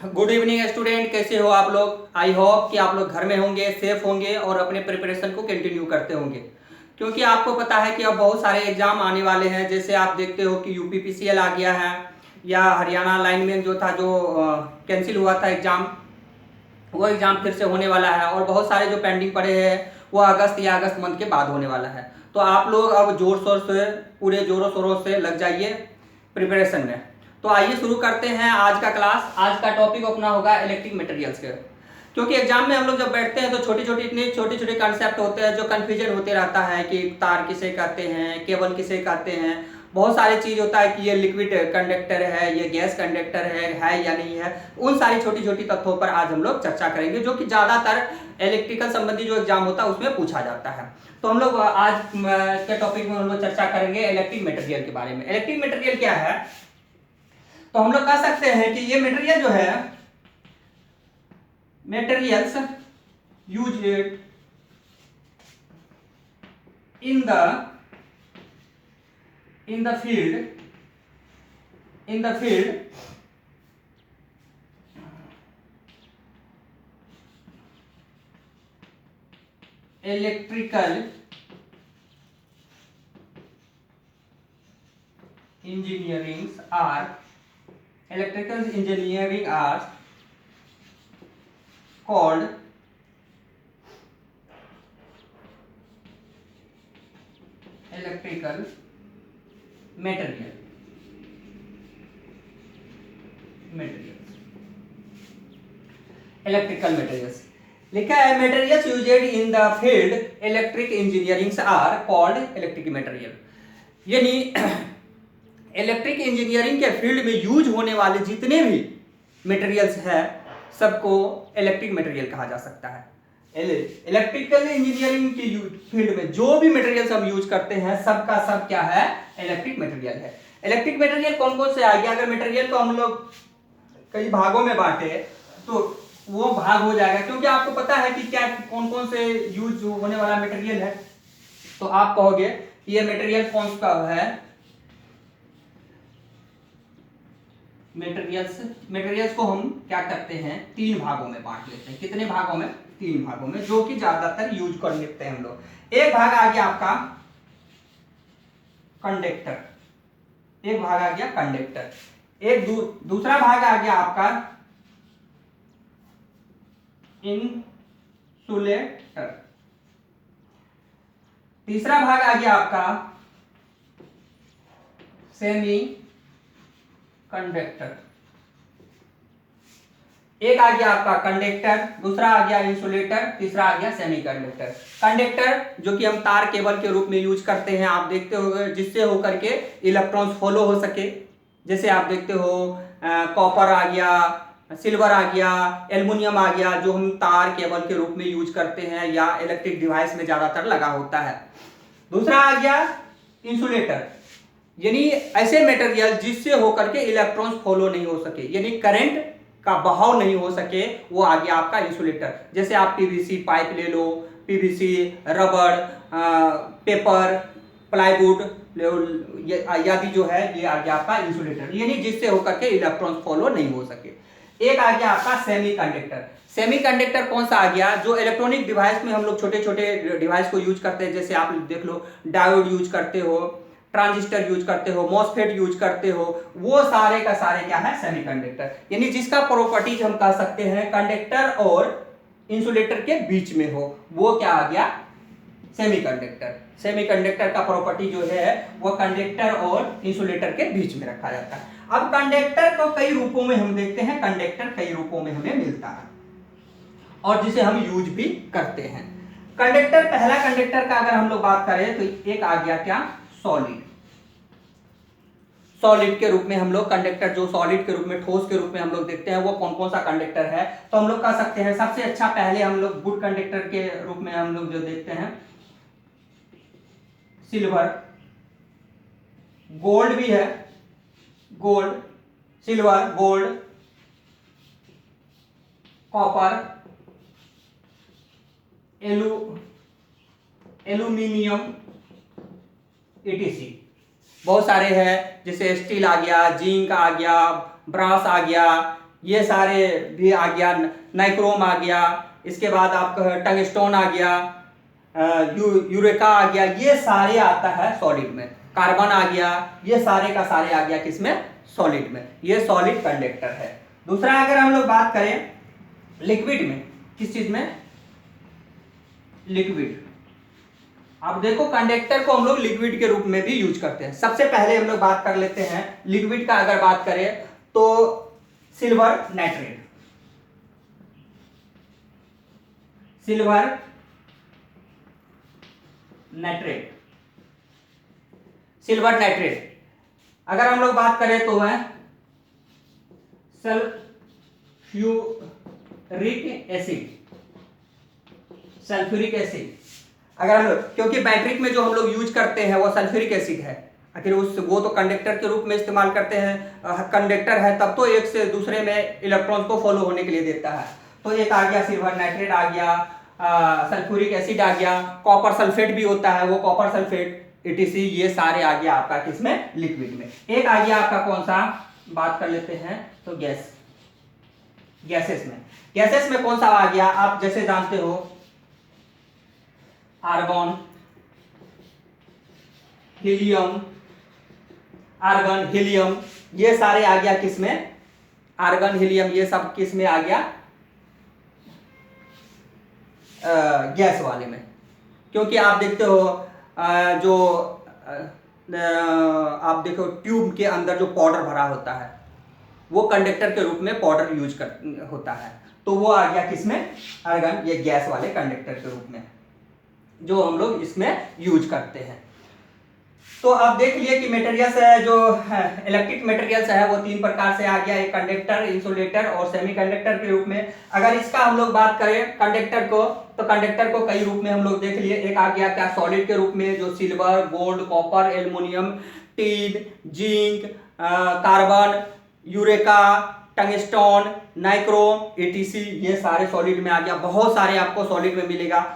Good evening student, कैसे हो आप लोग। आई होप कि आप लोग घर में होंगे, सेफ होंगे और अपने प्रिपरेशन को कंटिन्यू करते होंगे, क्योंकि आपको पता है कि अब बहुत सारे एग्जाम आने वाले हैं। जैसे आप देखते हो कि यूपीपीसीएल आ गया है, या हरियाणा लाइनमैन जो था, जो कैंसिल हुआ था एग्जाम, वो एग्जाम फिर से होने वाला है। और बहुत सारे जो पेंडिंग पड़े हैं वो अगस्त या अगस्त मंथ के बाद होने वाला है। तो आप लोग अब जोर शोर से, पूरे जोरों शोरों से लग जाइए प्रिपरेशन में। तो आइए शुरू करते हैं आज का क्लास। आज का टॉपिक अपना होगा इलेक्ट्रिक मटेरियल्स के, क्योंकि एग्जाम में हम लोग जब बैठते हैं तो इतने छोटे छोटे कंसेप्ट होते हैं जो कन्फ्यूजन होते रहता है कि तार किसे कहते हैं, केबल किसे कहते हैं, बहुत सारी चीज होता है कि ये लिक्विड कंडक्टर है, ये गैस कंडक्टर है या नहीं है। उन सारी छोटी छोटी तथ्यों पर आज हम लोग चर्चा करेंगे, जो कि ज्यादातर इलेक्ट्रिकल संबंधी जो एग्जाम होता है उसमें पूछा जाता है। तो हम लोग आज के टॉपिक में हम लोग चर्चा करेंगे इलेक्ट्रिक मटेरियल के बारे में। इलेक्ट्रिक मटेरियल क्या है, तो हम लोग कह सकते हैं कि ये मटेरियल जो है, materials used in the field electrical engineering are called electrical materials लिखा है materials used in the field electric engineering are called electric material। यानी इलेक्ट्रिक इंजीनियरिंग के फील्ड में यूज होने वाले जितने भी मटेरियल्स हैं सबको इलेक्ट्रिक मटेरियल कहा जा सकता है। इलेक्ट्रिकल इंजीनियरिंग की फील्ड में जो भी मटेरियल्स हम यूज करते हैं सबका सब क्या है, इलेक्ट्रिक मटेरियल है। इलेक्ट्रिक मटेरियल कौन कौन से आ गया, अगर मटेरियल को हम लोग कई भागों में बांटे तो वो भाग हो जाएगा, क्योंकि आपको पता है कि क्या कौन कौन से यूज होने वाला मटेरियल है। तो आप कहोगे कि ये मटेरियल कौन सा है, मटेरियल्स को हम क्या करते हैं, तीन भागों में बांट लेते हैं। कितने भागों में, तीन भागों में, जो कि ज्यादातर यूज कर लेते हैं हम लोग। एक भाग आ गया आपका कंडक्टर, एक भाग आ गया कंडक्टर, एक दूसरा भाग आ गया आपका इंसुलेटर, तीसरा भाग आ गया आपका सेमी कंडक्टर। एक आ गया आपका कंडक्टर, दूसरा आ गया इंसुलेटर, तीसरा आ गया सेमी कंडक्टर। कंडक्टर जो कि हम तार केबल के रूप में यूज करते हैं, आप देखते हो, जिससे होकर के इलेक्ट्रॉन्स फॉलो हो सके। जैसे आप देखते हो कॉपर आ गया, सिल्वर आ गया, एल्युमिनियम आ गया, जो हम तार केबल के रूप में यूज करते हैं या इलेक्ट्रिक डिवाइस में ज्यादातर लगा होता है। दूसरा आ गया इंसुलेटर, यानी ऐसे मटेरियल जिससे होकर के इलेक्ट्रॉन्स फॉलो नहीं हो सके, यानी करंट का बहाव नहीं हो सके, वो आ गया आपका इंसुलेटर। जैसे आप पीवीसी पाइप ले लो, पीवीसी, रबड़, पेपर, प्लाईवुड आदि जो है, ये आ गया आपका इंसुलेटर, यानी जिससे होकर के इलेक्ट्रॉन्स फॉलो नहीं हो सके। एक आ गया आपका सेमी कंडक्टर। सेमी कंडक्टर कौन सा आ गया, जो इलेक्ट्रॉनिक डिवाइस में हम लोग छोटे छोटे डिवाइस को यूज करते हैं। जैसे आप देख लो, डायोड यूज करते हो, ट्रांजिस्टर यूज करते हो, मॉसफेट यूज करते हो, वो सारे का सारे क्या है, सेमीकंडक्टर, यानी जिसका प्रॉपर्टीज हम कह सकते हैं कंडक्टर और इंसुलेटर के बीच में हो, वो क्या आ गया, सेमीकंडक्टर। सेमीकंडक्टर का प्रॉपर्टी जो है वो कंडक्टर और इंसुलेटर के बीच में रखा जाता है। अब कंडक्टर को कई रूपों में हम देखते हैं, कंडक्टर कई रूपों में हमें मिलता है और जिसे हम यूज भी करते हैं। कंडक्टर, पहला कंडक्टर का अगर हम लोग बात करें तो एक आ गया क्या, सॉलिड के रूप में हम लोग कंडक्टर, जो सॉलिड के रूप में, ठोस के रूप में हम लोग देखते हैं, वो कौन कौन सा कंडक्टर है। तो हम लोग कह सकते हैं सबसे अच्छा, पहले हम लोग गुड कंडक्टर के रूप में हम लोग जो देखते हैं, सिल्वर, गोल्ड भी है, gold, silver, gold, copper, aluminium, etc। बहुत सारे हैं, जैसे स्टील आ गया, जिंक आ गया, ब्रास आ गया, ये सारे भी आ गया, नाइक्रोम आ गया, इसके बाद आपका टंगस्टोन आ गया, यूरेका आ गया, ये सारे आता है सॉलिड में। कार्बन आ गया, ये सारे का सारे आ गया किसमें? सॉलिड में। ये सॉलिड कंडक्टर है। दूसरा अगर हम लोग बात करें लिक्विड में, किस चीज में? लिक्विड। अब देखो कंडक्टर को हम लोग लिक्विड के रूप में भी यूज करते हैं। सबसे पहले हम लोग बात कर लेते हैं लिक्विड का। अगर बात करें तो silver nitrate, silver nitrate, silver nitrate अगर हम लोग बात करें तो है सल्फ्यूरिक एसिड, सल्फ्यूरिक एसिड। अगर हम लोग, क्योंकि बैटरी में जो हम लोग यूज करते हैं वो सल्फ्यूरिक एसिड है, आखिर वो तो कंडक्टर के रूप में इस्तेमाल करते हैं। कंडक्टर है तब तो एक से दूसरे में इलेक्ट्रॉन को फॉलो होने के लिए देता है। तो एक आ गया सिल्वर नाइट्रेट आ गया, सल्फ्यूरिक एसिड आ गया, कॉपर सल्फेट भी होता है, वो कॉपर सल्फेट ETC, ये सारे आ गया आपका किसमें? लिक्विड में। एक आ गया आपका कौन सा, बात कर लेते हैं तो गैस, गैसेस में। गैसेस में कौन सा आ गया? आप जैसे जानते हो आर्गन, हीलियम, आर्गन, हीलियम, ये सारे आ गया किसमें? आर्गन, हीलियम, ये सब किसमें आ गया? गैस वाले में। क्योंकि आप देखते हो जो आप देखो ट्यूब के अंदर जो पाउडर भरा होता है वो कंडक्टर के रूप में पाउडर यूज कर होता है, तो वो आ गया किसमें? आर्गन, ये गैस वाले कंडक्टर के रूप में जो हम लोग इसमें यूज करते हैं। तो आप देख लिए कि मटेरियल्स है, जो इलेक्ट्रिक मटेरियल्स है वो तीन प्रकार से आ गया, एक कंडक्टर, इंसुलेटर और सेमीकंडक्टर के रूप में। अगर इसका हम लोग बात करें कंडक्टर को, तो कंडक्टर को कई रूप में हम लोग देख लिए। एक आ गया क्या? सॉलिड के रूप में, जो silver, gold, copper, aluminium, tin, zinc, carbon, eureka, tungsten, nichrome, ETC, ये सारे सॉलिड में आ गया। बहुत सारे आपको सॉलिड में मिलेगा।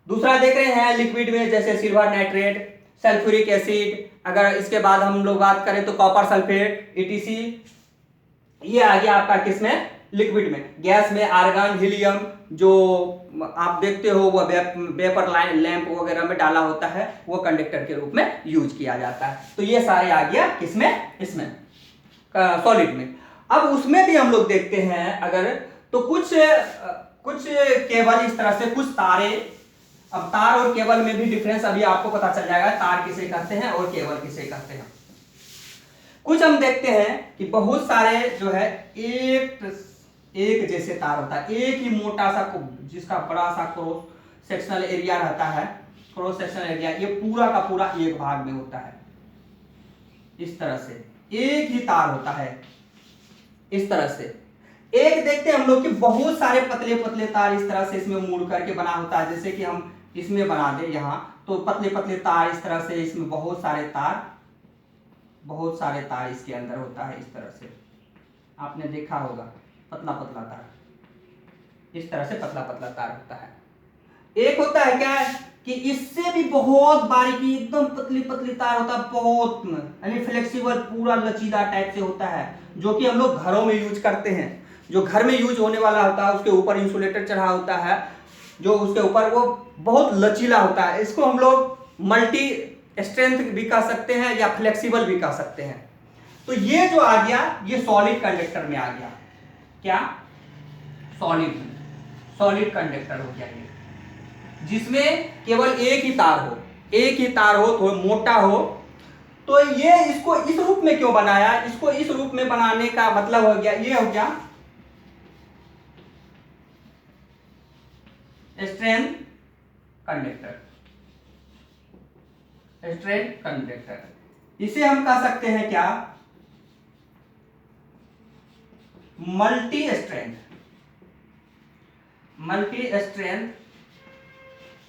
दूसरा देख रहे हैं लिक्विड में, जैसे सिल्वर नाइट्रेट, सल्फ्यूरिक एसिड। अगर इसके बाद हम लोग बात करें तो कॉपर सल्फेट, ETC, ये आ गया आपका किसमें? लिक्विड में। गैस में आर्गन, हीलियम, जो आप देखते हो वो वेपर लैंप वगैरह में डाला होता है, वो कंडक्टर के रूप में यूज किया जाता है। तो ये सारे आ गया किसमें? इसमें सॉलिड में। अब उसमें भी हम लोग देखते हैं अगर, तो कुछ केबल इस तरह से, कुछ तारे। अब तार और केबल में भी डिफरेंस अभी आपको पता चल जाएगा, तार किसे कहते हैं और केबल किसे कहते हैं। कुछ हम देखते हैं कि बहुत सारे जो है एक जैसे तार होता है, एक ही मोटा सा, जिसका बड़ा सा क्रॉस सेक्शनल एरिया रहता है, क्रॉस सेक्शनल एरिया, ये पूरा का पूरा एक भाग में होता है। इस तरह से एक ही तार होता है, इस तरह से। एक देखते हैं हम लोग कि बहुत सारे पतले पतले तार इस तरह से इसमें मुड़ करके बना होता है। जैसे कि हम इसमें बना दे यहाँ, तो पतले पतले तार इस तरह से, इसमें बहुत सारे तार इसके अंदर होता है। इस तरह से आपने देखा होगा, पतला पतला तार, इस तरह से पतला पतला तार होता है। एक होता है क्या कि इससे भी बहुत बारीकी, एकदम पतली पतली तार होता है, बहुत यानी फ्लेक्सिबल, पूरा लचीला टाइप से होता है, जो कि हम लोग घरों में यूज करते हैं। जो घर में यूज होने वाला होता है उसके ऊपर इंसुलेटर चढ़ा होता है, जो उसके ऊपर वो बहुत लचीला होता है। इसको हम लोग मल्टी स्ट्रेंथ भी कह सकते हैं या फ्लेक्सिबल भी कह सकते हैं। तो ये जो आ गया, ये सॉलिड कंडक्टर में आ गया। क्या? सॉलिड कंडक्टर हो गया ये, जिसमें केवल एक ही तार हो, थोड़ा मोटा हो। तो ये इसको इस रूप में क्यों बनाया? इसको इस रूप में बनाने का मतलब हो गया, ये हो गया स्ट्रेंथ कंडक्टर। इसे हम कह सकते हैं क्या? Multi strength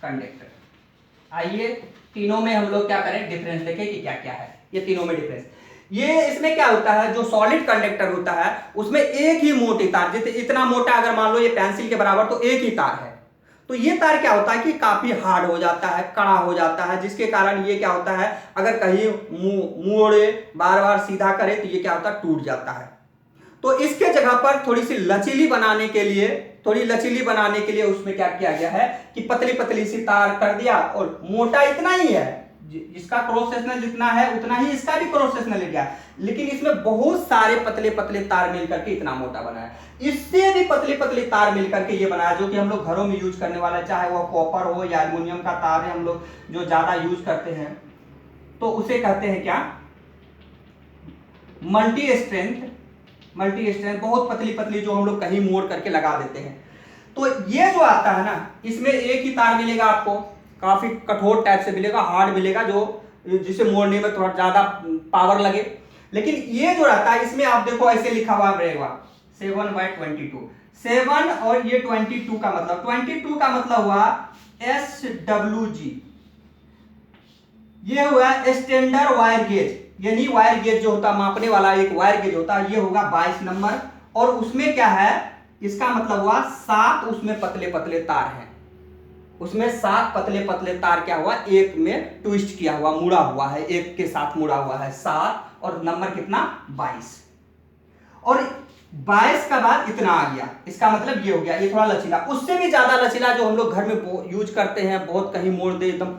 conductor. आइए तीनों में हम लोग क्या करें, डिफरेंस देखें कि क्या क्या है ये तीनों में डिफरेंस। ये इसमें क्या होता है, जो सॉलिड कंडक्टर होता है उसमें एक ही मोटी तार, जैसे इतना मोटा, अगर मान लो ये पेंसिल के बराबर, तो एक ही तार है। तो ये तार क्या होता है कि काफी हार्ड हो जाता है, कड़ा हो जाता है, जिसके कारण ये क्या होता है, अगर कहीं मोड़े, बार बार सीधा करे, तो ये क्या होता है, टूट जाता है। तो इसके जगह पर थोड़ी सी लचीली बनाने के लिए, उसमें क्या किया गया है कि पतली पतली सी तार कर दिया, और मोटा इतना ही है, इसका क्रॉस सेक्शनल जितना है उतना ही इसका भी क्रॉस सेक्शनल एरिया, लेकिन इसमें बहुत सारे पतले पतले तार मिलकर के इतना मोटा बनाया। इससे भी पतली पतली तार मिलकर के ये बनाया, जो कि हम लोग घरों में यूज करने वाला, चाहे वो कॉपर हो या एल्युमिनियम का तार है, हम लोग जो ज्यादा यूज करते हैं, तो उसे कहते हैं क्या, मल्टी स्ट्रेंथ। बहुत पतली पतली जो हम लोग कहीं मोड़ करके लगा देते हैं। तो ये जो आता है ना, इसमें एक ही तार मिलेगा आपको, काफी कठोर टाइप से मिलेगा, हार्ड मिलेगा, जो जिसे मोड़ने में थोड़ा ज्यादा पावर लगे। लेकिन ये जो रहता है, इसमें आप देखो ऐसे लिखा हुआ रहेगा 7/22, 7 और ये 22 का मतलब, 22 का मतलब हुआ SWG, ये हुआ स्टैंडर्ड वायर गेज, यानी वायर गेज जो होता है मापने वाला एक वायर गेज होता है, ये होगा 22 नंबर, और उसमें क्या है, इसका मतलब हुआ 7 उसमें पतले पतले तार हैं, उसमें 7 पतले पतले तार क्या हुआ, एक में ट्विस्ट किया हुआ, मुड़ा हुआ है, एक के साथ मुड़ा हुआ है 7, और नंबर कितना 22, और 22 का बाद इतना आ गया, इसका मतलब ये हो गया, ये थोड़ा लचीला, उससे भी ज्यादा लचीला जो हम लोग घर में यूज करते हैं, बहुत कहीं मोड़ दे एकदम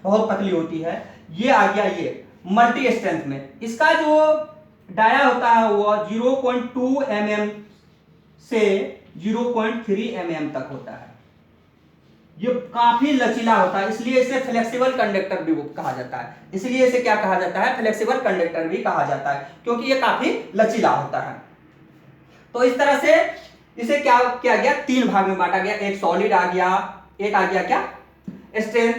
बहुत पतली होती है, ये आ गया, ये मल्टी स्ट्रेंथ में। इसका जो डाया होता है वो 0.2 mm से 0.3 mm तक होता है, ये काफी लचीला होता है, इसलिए इसे फ्लेक्सिबल कंडक्टर भी कहा जाता है। इसलिए इसे क्या कहा जाता है, फ्लेक्सिबल कंडक्टर भी कहा जाता है, क्योंकि ये काफी लचीला होता है। तो इस तरह से इसे क्या किया गया, 3 भाग में बांटा गया, एक सॉलिड आ गया, एक आ गया क्या स्ट्रेंथ,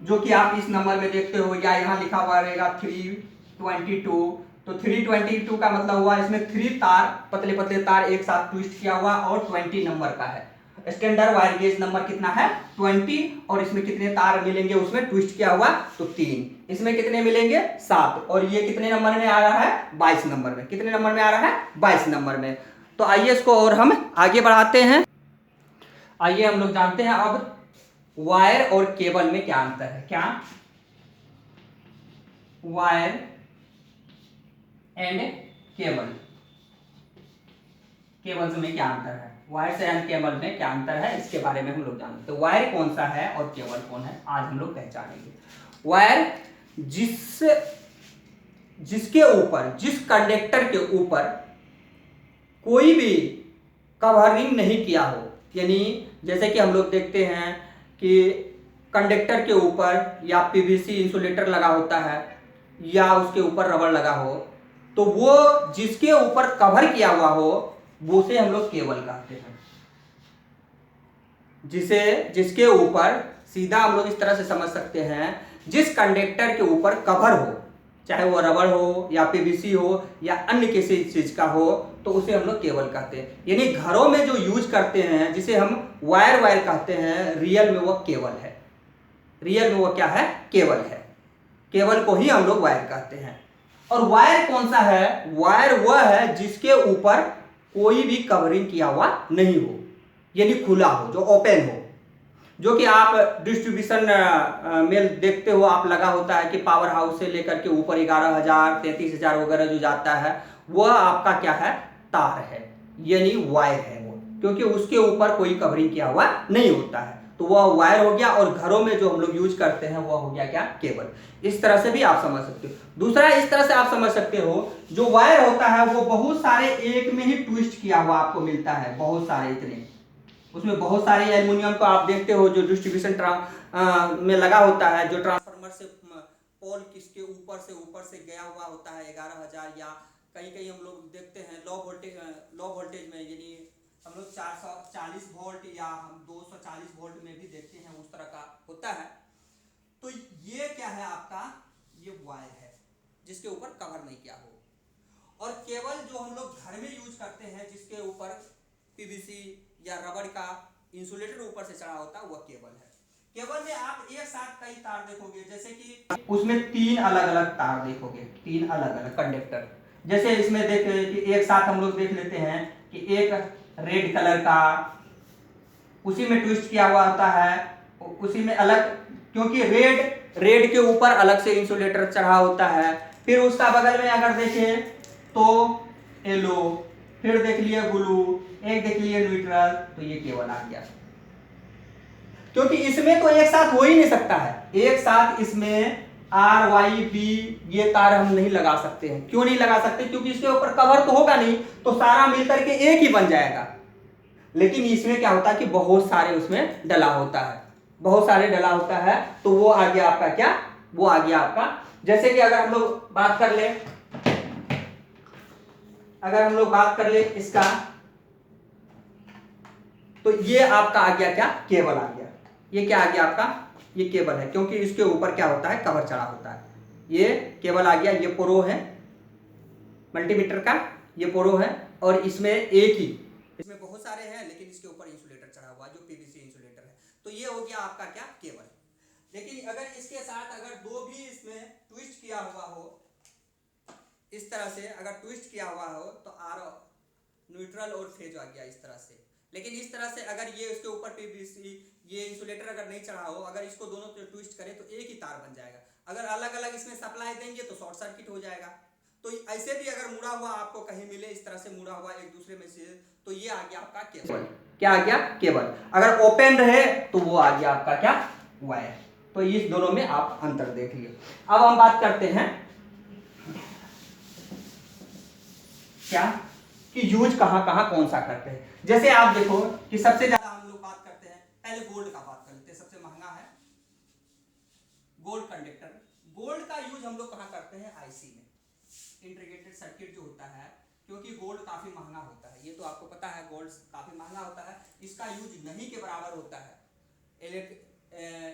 जो कि आप इस नंबर में देखते हो, या यहाँ लिखा हुआ रहेगा 322, तो 322 का मतलब हुआ इसमें 3 तार, पतले पतले तार एक साथ ट्विस्ट किया हुआ, और 20 नंबर का है। स्टैंडर्ड वायर गेज नंबर कितना है 20, और इसमें कितने तार मिलेंगे, उसमें ट्विस्ट किया हुआ तो 3, इसमें कितने मिलेंगे 7, और ये कितने नंबर में आ रहा है 22 नंबर में, कितने नंबर में आ रहा है 22 नंबर में। तो आइए इसको और हम आगे बढ़ाते हैं। आइए हम लोग जानते हैं अब वायर और केबल में क्या अंतर है। क्या वायर एंड केबल, केबल में क्या अंतर है, वायर से एंड केबल में क्या अंतर है, इसके बारे में हम लोग जानते हैं। तो वायर कौन सा है और केबल कौन है, आज हम लोग पहचानेंगे। वायर जिसके ऊपर, जिस कंडक्टर के ऊपर कोई भी कवरिंग नहीं किया हो, यानी जैसे कि हम लोग देखते हैं कि कंडक्टर के ऊपर या पीवीसी इंसुलेटर लगा होता है, या उसके ऊपर रबड़ लगा हो, तो वो जिसके ऊपर कवर किया हुआ हो वो से हम लोग केबल कहते हैं। जिसके ऊपर, सीधा हम लोग इस तरह से समझ सकते हैं, जिस कंडक्टर के ऊपर कवर हो, चाहे वो रबड़ हो या पीवीसी हो या अन्य किसी चीज का हो, तो उसे हम लोग केबल कहते हैं। यानी घरों में जो यूज करते हैं, जिसे हम वायर कहते हैं, रियल में वो केबल है, रियल में वो क्या है, केबल है। केबल को ही हम लोग वायर कहते हैं। और वायर कौन सा है, वायर वह है जिसके ऊपर कोई भी कवरिंग किया हुआ नहीं हो, यानी खुला हो, जो ओपन हो, जो कि आप डिस्ट्रीब्यूशन में देखते हो, आप लगा होता है कि पावर हाउस से लेकर के ऊपर 11,000 33,000 वगैरह जो जाता है, वह आपका क्या है, तार है, यानी वायर है वो, क्योंकि उसके ऊपर कोई कवरिंग किया हुआ नहीं होता है, तो वह वायर हो गया। और घरों में जो हम लोग यूज करते हैं वह हो गया क्या, केबल। इस तरह से भी आप समझ सकते हो। दूसरा, इस तरह से आप समझ सकते हो, जो वायर होता है वो बहुत सारे एक में ही ट्विस्ट किया हुआ आपको मिलता है, बहुत सारे, इतने उसमें बहुत सारे एल्युमिनियम को आप देखते हो जो डिस्ट्रीब्यूशन में लगा होता है, जो ट्रांसफार्मर से पोल किसके ऊपर से गया हुआ होता है 11,000, या कहीं हम लोग देखते हैं लो वोल्टेज में, यानी हम लोग 440 वोल्ट या हम 240 वोल्ट में भी देखते हैं, उस तरह का होता है। तो ये क्या है आपका, ये वायर है जिसके ऊपर कवर नहीं किया हो। और केबल जो हम लोग घर में यूज करते हैं, जिसके ऊपर पीवीसी या रबड़ का इंसुलेटर ऊपर से चढ़ा होता है, वह केबल है। केबल में आप एक साथ कई तार देखोगे, जैसे कि उसमें 3 अलग अलग तार देखोगे, 3 अलग अलग कंडक्टर। जैसे इसमें देखे कि एक साथ हम लोग देख लेते हैं कि एक रेड कलर का, उसी में ट्विस्ट किया हुआ होता है, उसी में अलग, क्योंकि रेड के ऊपर अलग से इंसुलेटर चढ़ा होता है। फिर उसका बगल में अगर देखें तो येलो, फिर देख लिए ब्लू, एक देख लिए न्यूट्रल, तो ये केबल आ गया। क्योंकि इसमें तो एक साथ हो ही नहीं सकता है, एक साथ इसमें आर वाई बी ये तार हम नहीं लगा सकते हैं। क्यों नहीं लगा सकते? क्योंकि इसके ऊपर कवर तो होगा नहीं, तो सारा मिलकर के एक ही बन जाएगा। लेकिन इसमें क्या होता है कि बहुत सारे उसमें डला होता है, बहुत सारे डला होता है, तो वो आ गया आपका क्या, वो आ गया आपका, जैसे कि अगर हम लोग बात कर ले, अगर हम लोग बात कर ले इसका, तो ये आपका आ गया क्या, केबल आ गया। ये क्या आ गया आपका, ये केबल है, क्योंकि इसके ऊपर क्या होता है, कवर चढ़ा होता है। ये केबल आ गया, ये पोरो है मल्टीमीटर का, ये पोरो है, और इसमें एक ही, इसमें बहुत सारे हैं लेकिन इसके ऊपर इंसुलेटर चढ़ा हुआ है जो पीवीसी इंसुलेटर है। तो ये हो गया आपका क्या, केबल। लेकिन अगर इसके साथ अगर दो भी इसमें ट्विस्ट किया हुआ हो, इस तरह से अगर ट्विस्ट किया हुआ हो, तो आर न्यूट्रल और फेज आ गया इस तरह से। लेकिन इस तरह से अगर ये उसके ऊपर पीवीसी ये इंसुलेटर अगर नहीं चढ़ा हो, अगर इसको दोनों ट्विस्ट करें तो एक ही तार बन जाएगा। अगर अलग अलग इसमें सप्लाई देंगे तो शॉर्ट सर्किट हो जाएगा। तो ऐसे भी अगर मुड़ा हुआ आपको कहीं मिले, इस तरह से मुड़ा हुआ एक दूसरे में से, तो ये आ गया आपका केबल। क्या आ गया, केबल। अगर ओपन रहे तो वो आ गया आपका क्या, वायर। तो इस दोनों में आप अंतर देख लिए। अब हम बात करते हैं क्या कि यूज कहां कहां कौन सा करते हैं। जैसे आप देखो कि सबसे ज्यादा हम लोग बात करते हैं, पहले गोल्ड का बात कर लेते हैं, सबसे महंगा है गोल्ड कंडक्टर। गोल्ड का यूज हम लोग कहां करते हैं, आईसी में, इंटीग्रेटेड सर्किट जो होता है, क्योंकि गोल्ड काफी महंगा होता है, ये तो आपको पता है, गोल्ड काफी महंगा होता है, इसका यूज नहीं के बराबर होता है।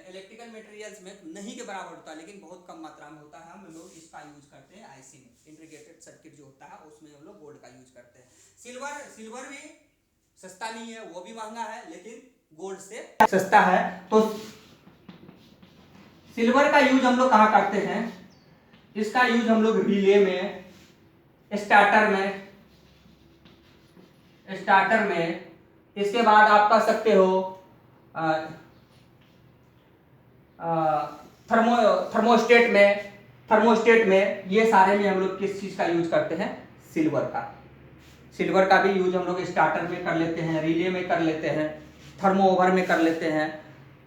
इलेक्ट्रिकल मटेरियल्स में नहीं के बराबर होता है, लेकिन बहुत कम मात्रा में होता है। हम लोग इसका यूज करते हैं आईसी में, इंटीग्रेटेड सर्किट जो होता है उसमें हम लोग गोल्ड का यूज करते हैं। सिल्वर भी सस्ता नहीं है, वो भी महंगा है, लेकिन गोल्ड से सस्ता है। तो सिल्वर का यूज हम लोग कहाँ करते हैं, इसका यूज हम लोग रिले में, स्टार्टर में, इसके बाद आप कर सकते हो थर्मोस्टेट में, ये सारे में हम लोग किस चीज का यूज करते हैं, सिल्वर का भी यूज हम लोग स्टार्टर में कर लेते हैं, रिले में कर लेते हैं, थर्मो ओवर में कर लेते हैं।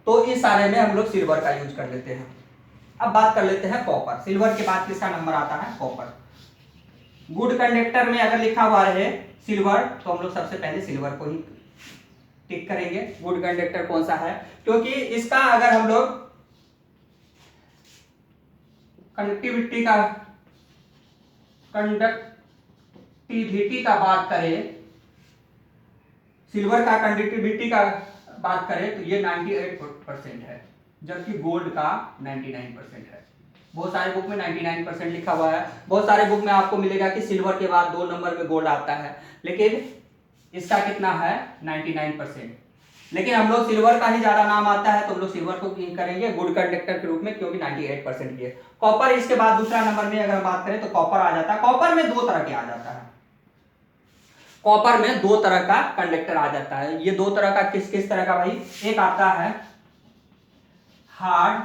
तो इस सारे में हम लोग सिल्वर का यूज कर लेते हैं। अब बात कर लेते हैं कॉपर। सिल्वर के बाद किसका नंबर आता है, कॉपर। गुड कंडक्टर में अगर लिखा हुआ रहे सिल्वर, तो हम लोग सबसे पहले सिल्वर को ही टिक करेंगे। गुड कंडक्टर कौन सा है, क्योंकि इसका अगर हम लोग कंडक्टिविटी का बात करें, सिल्वर का कंडक्टिविटी का बात करें, तो ये 98% है, जबकि गोल्ड का 99% है। बहुत सारे बुक में 99% लिखा हुआ है, बहुत सारे बुक में आपको मिलेगा कि सिल्वर के बाद 2 नंबर में गोल्ड आता है, लेकिन इसका कितना है, 99%। लेकिन हम लोग सिल्वर का ही ज्यादा नाम आता है, तो हम लोग सिल्वर को करेंगे गुड कंडक्टर के रूप में, क्योंकि 98% की है। कॉपर इसके बाद दूसरा नंबर में अगर बात करें तो कॉपर आ जाता है। कॉपर में 2 तरह के आ जाता है, कॉपर में 2 तरह का कंडक्टर आ जाता है। ये 2 तरह का किस किस तरह का भाई, एक आता है हार्ड